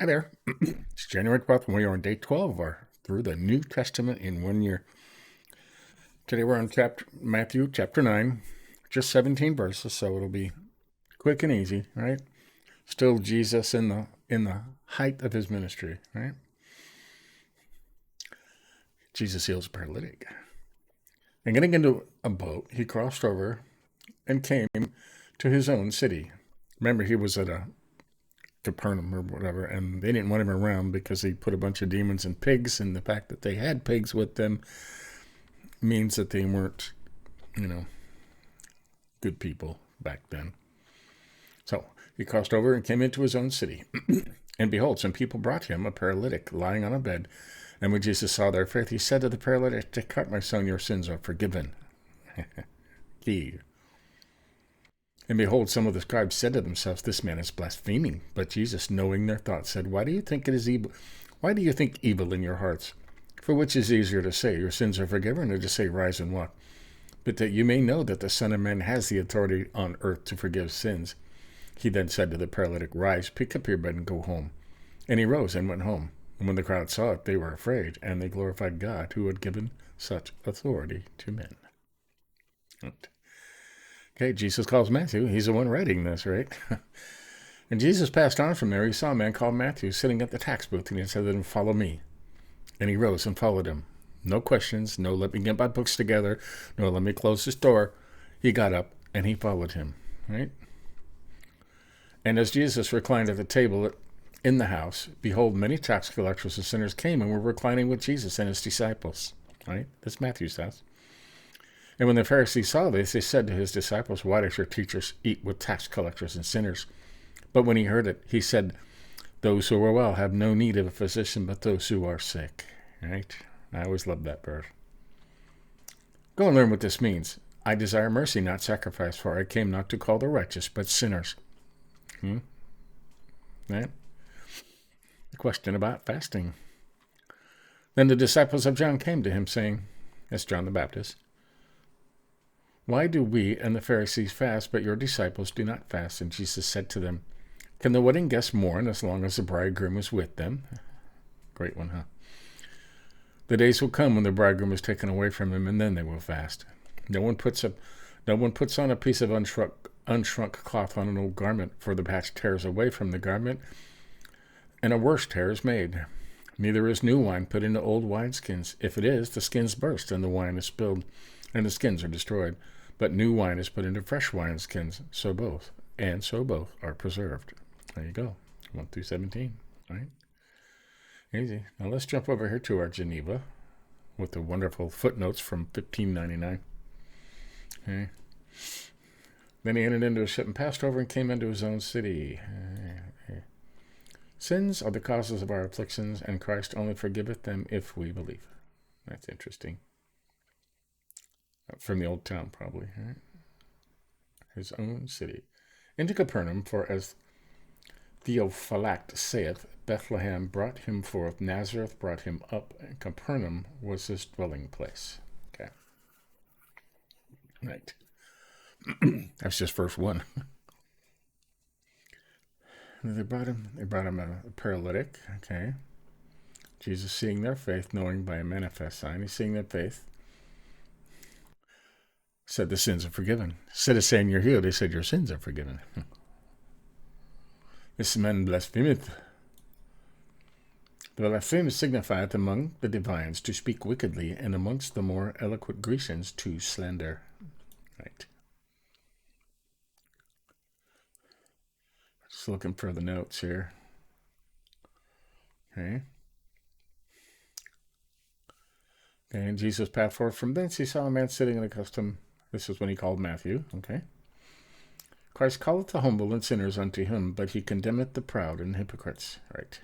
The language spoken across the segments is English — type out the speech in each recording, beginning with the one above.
Hi there. It's January 12th, and we are on day 12 of our Through the New Testament in 1 Year. Today we're on Matthew chapter 9, just 17 verses, so it'll be quick and easy, right? Still Jesus in the height of his ministry, right? Jesus heals a paralytic. And getting into a boat, he crossed over and came to his own city. Remember, he was at a Capernaum or whatever, and they didn't want him around because he put a bunch of demons and pigs, and the fact that they had pigs with them means that they weren't, good people back then. So he crossed over and came into his own city. And behold, some people brought him a paralytic lying on a bed. And when Jesus saw their faith, he said to the paralytic, "Take heart, my son, your sins are forgiven." Key. And behold, some of the scribes said to themselves, "This man is blaspheming." But Jesus, knowing their thoughts, said, "Why do you think it is evil? Why do you think evil in your hearts? For which is easier to say, 'Your sins are forgiven,' or to say, 'Rise and walk'? But that you may know that the Son of Man has the authority on earth to forgive sins." He then said to the paralytic, "Rise, pick up your bed, and go home." And he rose and went home. And when the crowd saw it, they were afraid, and they glorified God, who had given such authority to men. Okay, Jesus calls Matthew. He's the one writing this, right? And Jesus passed on from there. He saw a man called Matthew sitting at the tax booth, and he said to him, "Follow me." And he rose and followed him. No questions, no let me get my books together, no let me close this door. He got up and he followed him, right? And as Jesus reclined at the table in the house, behold, many tax collectors and sinners came and were reclining with Jesus and his disciples, right? That's Matthew's house. And when the Pharisees saw this, they said to his disciples, "Why does your teachers eat with tax collectors and sinners?" But when he heard it, he said, "Those who are well have no need of a physician, but those who are sick." Right? I always love that verse. Go and learn what this means. "I desire mercy, not sacrifice, for I came not to call the righteous, but sinners." Right? The question about fasting. Then the disciples of John came to him, saying, that's John the Baptist, "Why do we and the Pharisees fast, but your disciples do not fast?" And Jesus said to them, "Can the wedding guests mourn as long as the bridegroom is with them?" Great one, huh? "The days will come when the bridegroom is taken away from them, and then they will fast. No one puts on a piece of unshrunk cloth on an old garment, for the patch tears away from the garment, and a worse tear is made. Neither is new wine put into old wineskins. If it is, the skins burst, and the wine is spilled, and the skins are destroyed. But new wine is put into fresh wineskins, so both are preserved." There you go. 1 through 17, right? Easy. Now let's jump over here to our Geneva with the wonderful footnotes from 1599. Okay. Then he entered into a ship and passed over and came into his own city. Sins are the causes of our afflictions, and Christ only forgiveth them if we believe. That's interesting. From the old town, probably, right? His own city. Into Capernaum, for as Theophylact saith, Bethlehem brought him forth, Nazareth brought him up, and Capernaum was his dwelling place. Okay. Right. That's just verse 1. They brought him a paralytic. Okay. Jesus, seeing their faith, knowing by a manifest sign, he's seeing their faith, said, "The sins are forgiven." Instead of saying you're healed, he said, "Your sins are forgiven." This man blasphemeth. The blasphemy signifieth among the divines to speak wickedly, and amongst the more eloquent Grecians to slander. Right. Just looking for the notes here. Okay. And Jesus passed forth from thence. He saw a man sitting in a custom. This is when he called Matthew. Okay. Christ calleth the humble and sinners unto him, but he condemneth the proud and hypocrites. Right.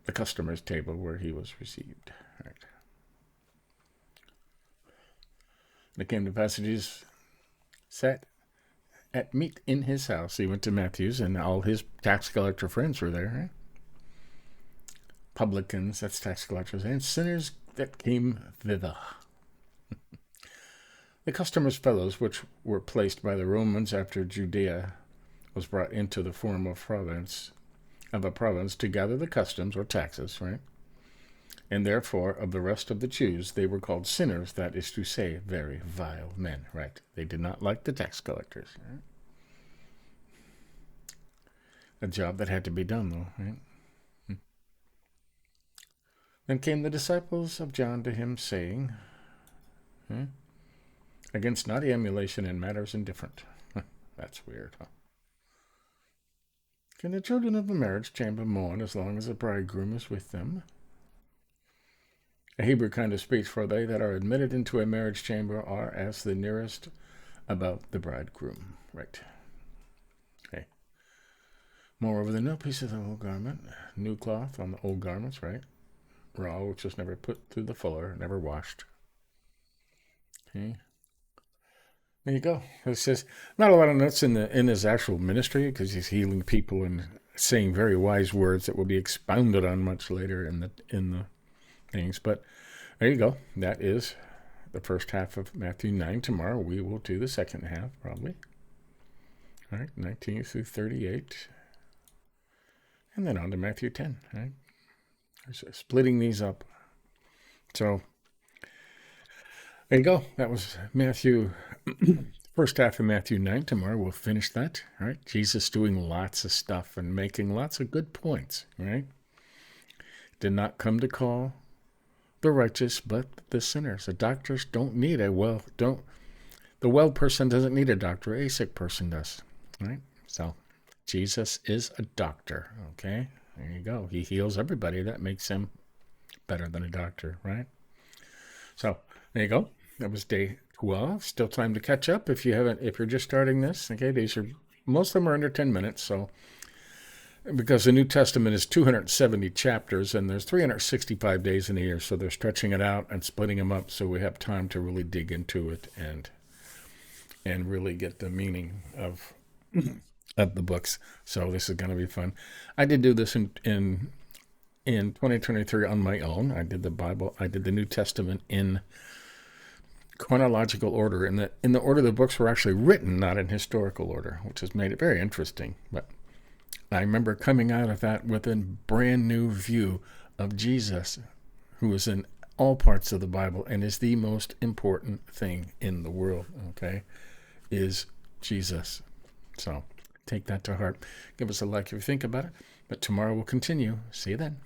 The customer's table where he was received. Right. And it came to passages sat at meat in his house. He went to Matthew's, and all his tax collector friends were there. Right? Publicans, that's tax collectors, and sinners that came thither. The customers' fellows, which were placed by the Romans after Judea was brought into the form of a province to gather the customs or taxes, right? And therefore, of the rest of the Jews, they were called sinners, that is to say, very vile men, right? They did not like the tax collectors, right? A job that had to be done, though, right? Then came the disciples of John to him, saying, against naughty emulation in matters indifferent. That's weird, huh? Can the children of the marriage chamber mourn as long as the bridegroom is with them? A Hebrew kind of speech, for they that are admitted into a marriage chamber are as the nearest about the bridegroom. Right. Okay. Moreover, the no piece of the old garment, new cloth on the old garments, right? Raw, which was never put through the fuller, never washed. Okay. There you go. It says not a lot of notes in his actual ministry because he's healing people and saying very wise words that will be expounded on much later in the things. But there you go. That is the first half of Matthew 9. Tomorrow we will do the second half probably. All right, 19 through 38, and then on to Matthew 10. Right, so splitting these up. So there you go. That was Matthew, first half of Matthew 9. Tomorrow we'll finish that. All right. Jesus doing lots of stuff and making lots of good points. Right. Did not come to call the righteous, but the sinners. The doctors don't need the well person doesn't need a doctor. A sick person does. Right. So Jesus is a doctor. Okay. There you go. He heals everybody. That makes him better than a doctor. Right. So there you go. That was day 12. Still time to catch up if you're just starting this. Okay, most of them are under 10 minutes. So, because the New Testament is 270 chapters and there's 365 days in a year, so they're stretching it out and splitting them up so we have time to really dig into it and really get the meaning of the books. So this is going to be fun. I did do this in 2023 on my own. I did the New Testament in chronological order, in the order the books were actually written, not in historical order, which has made it very interesting. But I remember coming out of that with a brand new view of Jesus, who is in all parts of the Bible and is the most important thing in the world, okay, is Jesus. So take that to heart. Give us a like if you think about it. But tomorrow we'll continue. See you then.